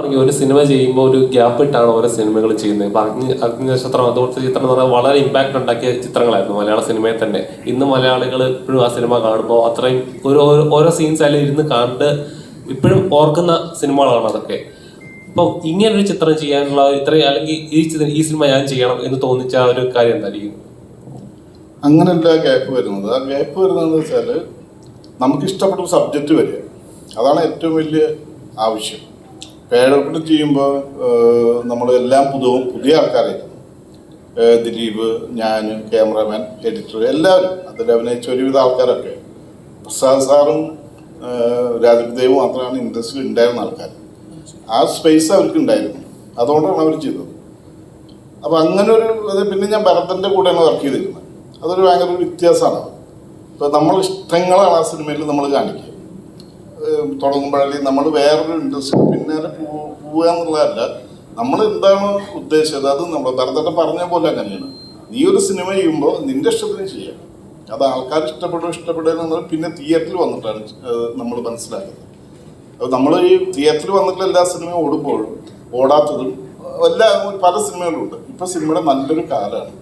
ഒരു സിനിമ ചെയ്യുമ്പോൾ ഒരു ഗ്യാപ്പ് ഇട്ടാണ് ഓരോ സിനിമകൾ ചെയ്യുന്നത്. ഇപ്പൊ അഗ്നിനക്ഷത്രം അതുപോലത്തെ ചിത്രം എന്ന് പറഞ്ഞാൽ വളരെ ഇമ്പാക്ട് ഉണ്ടാക്കിയ ചിത്രങ്ങളായിരുന്നു മലയാള സിനിമയിൽ തന്നെ. ഇന്ന് മലയാളികൾ ഇപ്പോഴും ആ സിനിമ കാണുമ്പോൾ അത്രയും ഓരോ സീൻസ് ആയാലും ഇരുന്ന് കണ്ട് ഇപ്പോഴും ഓർക്കുന്ന സിനിമകളാണ് അതൊക്കെ. അപ്പം ഇങ്ങനൊരു ചിത്രം ചെയ്യാനുള്ള ഇത്രയും അല്ലെങ്കിൽ ഈ സിനിമ ഞാൻ ചെയ്യണം എന്ന് തോന്നിച്ച ഒരു കാര്യം എന്തായിരിക്കും? അങ്ങനെയല്ല ഗ്യാപ്പ് വരുന്നത്. ആ ഗ്യാപ്പ് വരുന്നതെന്ന് വെച്ചാൽ നമുക്ക് ഇഷ്ടപ്പെട്ട സബ്ജക്റ്റ് വരിക, അതാണ് ഏറ്റവും വലിയ ആവശ്യം. പേരൊപ്പിട്ട് ചെയ്യുമ്പോൾ നമ്മൾ എല്ലാം പുതിയ ആൾക്കാരായിരുന്നു. ദിലീപ്, ഞാൻ, ക്യാമറമാൻ, എഡിറ്റർ, എല്ലാവരും അതിൽ അഭിനയിച്ച ഒരുവിധ ആൾക്കാരൊക്കെ. പ്രസാദ് സാറും രാജദേവും മാത്രമാണ് ഇൻഡസ്ട്രിയിൽ ഉണ്ടായിരുന്ന ആൾക്കാർ. ആ സ്പേസ് അവർക്ക് ഉണ്ടായിരുന്നു, അതുകൊണ്ടാണ് അവർ ചെയ്തത്. അപ്പോൾ അങ്ങനെ ഒരു പിന്നെ ഞാൻ ഭരതൻ്റെ കൂടെയാണ് വർക്ക് ചെയ്തിരുന്നത്. അതൊരു ഭയങ്കര ഒരു വ്യത്യാസമാണ്. ഇപ്പോൾ നമ്മൾ ഇഷ്ടങ്ങളാണ് ആ സിനിമയിൽ നമ്മൾ കാണിക്കുക. തുടങ്ങുമ്പോഴേ നമ്മൾ വേറൊരു ഇൻട്രസ്റ്റ് പിന്നാലെ പോവുക എന്നുള്ളതല്ല, നമ്മൾ എന്താണ് ഉദ്ദേശിച്ചത് അത് നമ്മൾ ഭരതൻ്റെ പറഞ്ഞ പോലെ അങ്ങനെയാണ്. നീ ഒരു സിനിമ ചെയ്യുമ്പോൾ നിന്റെ ഇഷ്ടത്തിന് ചെയ്യാം. അത് ആൾക്കാർ ഇഷ്ടപ്പെടുക പിന്നെ തിയേറ്ററിൽ വന്നിട്ടാണ് നമ്മൾ മനസ്സിലാക്കുന്നത്. അപ്പോൾ നമ്മൾ ഈ തിയേറ്ററിൽ വന്നിട്ടുള്ള എല്ലാ സിനിമയും ഓടുമ്പോഴും ഓടാത്തതും പല സിനിമകളുണ്ട്. ഇപ്പോൾ സിനിമയുടെ നല്ലൊരു കാലമാണ്.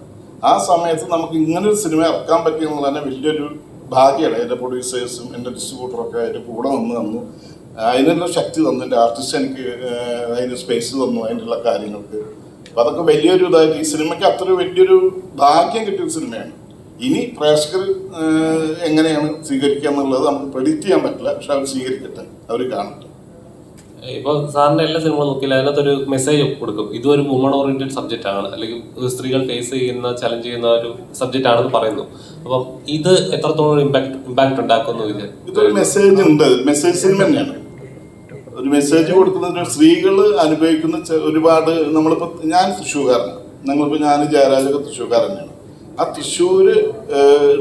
ആ സമയത്ത് നമുക്ക് ഇങ്ങനൊരു സിനിമ ഇറക്കാൻ പറ്റിയെന്നുള്ളത് തന്നെ വലിയൊരു ഭാഗ്യമാണ്. എൻ്റെ പ്രൊഡ്യൂസേഴ്സും എൻ്റെ ഡിസ്ട്രിബ്യൂട്ടറൊക്കെ അതിൻ്റെ കൂടെ തന്നു അതിനുള്ള ശക്തി തന്നു. എൻ്റെ ആർട്ടിസ്റ്റ് എനിക്ക് അതിന് സ്പേസ് തന്നു അതിനുള്ള കാര്യങ്ങൾക്ക്. അപ്പം അതൊക്കെ വലിയൊരു ഇതായിട്ട് ഈ സിനിമയ്ക്ക് അത്ര വലിയൊരു ഭാഗ്യം കിട്ടിയൊരു സിനിമയാണ്. ഇനി പ്രേക്ഷകർ എങ്ങനെയാണ് സ്വീകരിക്കുക എന്നുള്ളത് നമുക്ക് പ്രെഡിക്റ്റ് ചെയ്യാൻ പറ്റില്ല. പക്ഷെ അവർ സ്വീകരിക്കട്ടെ, അവർ കാണട്ടെ. ഇപ്പൊ സാറിന്റെ എല്ലാ സിനിമ നോക്കിയാൽ അതിനകത്തൊരു മെസ്സേജ് കൊടുക്കും. ഇതൊരു വുമൺ ഓറിയന്റഡ് സബ്ജക്റ്റ് ആണ്, അല്ലെങ്കിൽ സ്ത്രീകൾ ഫേസ് ചെയ്യുന്ന ചലഞ്ച് ചെയ്യുന്ന ഒരു സബ്ജക്റ്റ് ആണെന്ന് പറയുന്നു. അപ്പം ഇത് എത്രത്തോളം ഇമ്പാക്ട് ഉണ്ടാക്കുന്നു? ഇതൊരു മെസ്സേജ് ഉണ്ട്, മെസ്സേജ് സിനിമ തന്നെയാണ്. ഒരു മെസ്സേജ് കൊടുക്കുന്നത് സ്ത്രീകൾ അനുഭവിക്കുന്ന ഒരുപാട്. നമ്മളിപ്പോൾ ഞാൻ തൃശ്ശൂർക്കാരനാണ്, ഞങ്ങളിപ്പോൾ ഞാൻ ജയരാജൊക്കെ തൃശ്ശൂർക്കാർ തന്നെയാണ്. ആ തൃശ്ശൂർ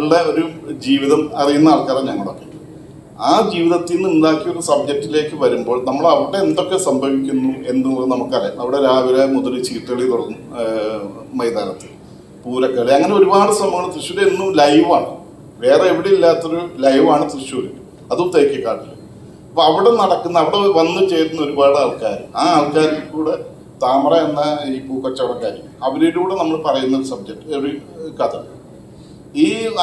ഉള്ള ഒരു ജീവിതം അറിയുന്ന ആൾക്കാരാണ് ഞങ്ങളൊക്കെ. ആ ജീവിതത്തിൽ നിന്ന് ഉണ്ടാക്കിയ ഒരു സബ്ജക്റ്റിലേക്ക് വരുമ്പോൾ നമ്മൾ അവിടെ എന്തൊക്കെ സംഭവിക്കുന്നു എന്നുള്ളത് നമുക്കറിയാം. അവിടെ രാവിലെ മുതൽ ചീട്ടളി തുടങ്ങും, മൈതാനത്ത് പൂരക്കളി, അങ്ങനെ ഒരുപാട് സംഭവങ്ങൾ. തൃശ്ശൂർ എന്നും ലൈവാണ്, വേറെ എവിടെ ഇല്ലാത്തൊരു ലൈവാണ് തൃശ്ശൂർ, അതും തേക്കിക്കാട്ടിൽ. അപ്പോൾ അവിടെ വന്നു ചേരുന്ന ഒരുപാട് ആൾക്കാർ, ആ ആൾക്കാരിൽ കൂടെ താമര എന്ന ഈ പൂക്കച്ചവടക്കാർ, അവരിലൂടെ നമ്മൾ പറയുന്ന ഒരു സബ്ജക്റ്റ്, ഒരു കഥ.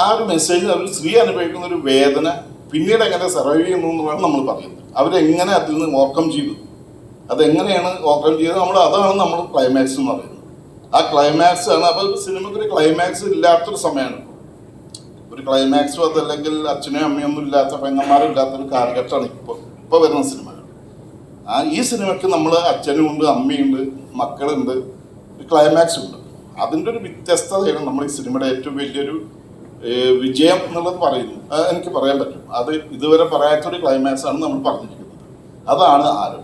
ആ ഒരു മെസ്സേജ് അവർ സ്ത്രീ അനുഭവിക്കുന്ന ഒരു വേദന പിന്നീട് എങ്ങനെ സർവൈവ് ചെയ്യുന്നു എന്നാണ് നമ്മൾ പറയുന്നത്. അവരെങ്ങനെ അതിൽ നിന്ന് ഓവർകം ചെയ്തു, അതെങ്ങനെയാണ് ഓവർകം ചെയ്തത്, അതാണ് നമ്മൾ ക്ലൈമാക്സ് എന്ന് പറയുന്നത്. ആ ക്ലൈമാക്സ് ആണ്. അപ്പോൾ സിനിമയ്ക്ക് ഒരു ക്ലൈമാക്സ് ഇല്ലാത്തൊരു സമയമാണ്. ഒരു ക്ലൈമാക്സും അതല്ലെങ്കിൽ അച്ഛനും അമ്മയൊന്നും ഇല്ലാത്ത, പെങ്ങന്മാരും ഇല്ലാത്തൊരു കാലഘട്ടമാണ് ഇപ്പോൾ വരുന്ന സിനിമകൾ. ഈ സിനിമയ്ക്ക് നമ്മൾ അച്ഛനും ഉണ്ട്, അമ്മയുണ്ട്, മക്കളുണ്ട്, ക്ലൈമാക്സ് ഉണ്ട്. അതിൻ്റെ ഒരു വ്യത്യസ്തതയാണ് നമ്മൾ ഈ സിനിമയുടെ ഏറ്റവും വലിയൊരു വിജയം എന്നുള്ളത് പറയുന്നു. എനിക്ക് പറയാൻ പറ്റും. അത് ഇതുവരെ പറയാത്തൊരു ക്ലൈമാക്സ് ആണ് നമ്മൾ പറഞ്ഞിരിക്കുന്നത്. അതാണ് ആരോ